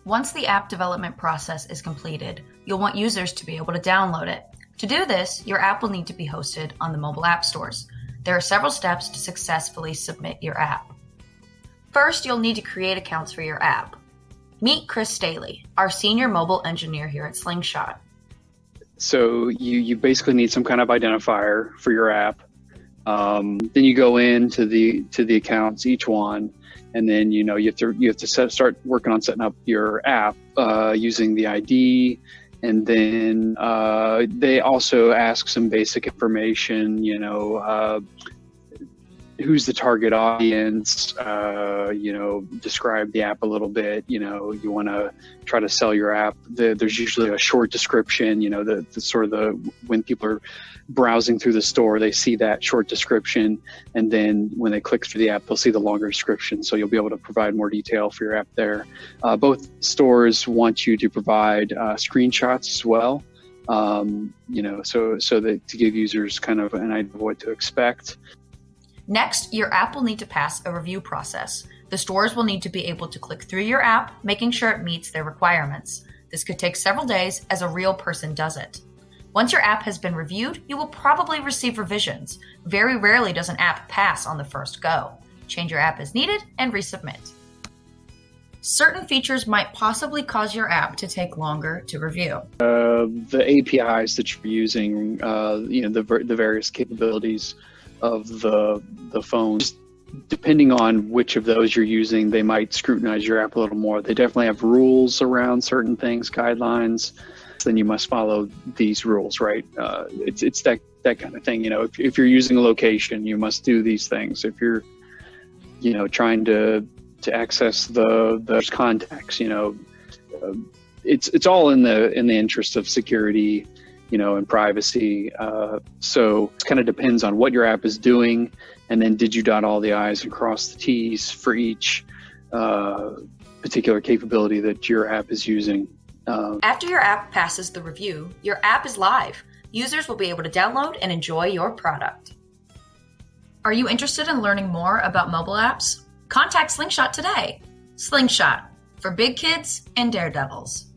Once the app development process is completed, you'll want users to be able to download it. To do this, your app will need to be hosted on the mobile app stores. There are several steps to successfully submit your app. First, you'll need to create accounts for your app. Meet Chris Staley, our senior mobile engineer here at Slingshot. So you basically need some kind of identifier for your app. Then you go into the accounts, each one, and then you have to start working on setting up your app using the ID. And then they also ask some basic information, who's the target audience, describe the app a little bit, you want to try to sell your app. There's usually a short description, when people are browsing through the store, they see that short description. And then when they click through the app, they'll see the longer description. So you'll be able to provide more detail for your app there. Both stores want you to provide screenshots as well. So that to give users kind of an idea of what to expect. Next, your app will need to pass a review process. The stores will need to be able to click through your app, making sure it meets their requirements. This could take several days as a real person does it. Once your app has been reviewed, you will probably receive revisions. Very rarely does an app pass on the first go. Change your app as needed and resubmit. Certain features might possibly cause your app to take longer to review. The APIs that you're using, the various capabilities of the phone. Depending on which of those you're using, they might scrutinize your app a little more. They definitely have rules around certain things, guidelines. Then you must follow these rules, right? It's that kind of thing. If you're using a location, you must do these things. If you're, trying to access the contacts, it's all in the interest of security, and privacy. So it kind of depends on what your app is doing. And then did you dot all the I's and cross the T's for each particular capability that your app is using. After your app passes the review, your app is live. Users will be able to download and enjoy your product. Are you interested in learning more about mobile apps? Contact Slingshot today. Slingshot, for big kids and daredevils.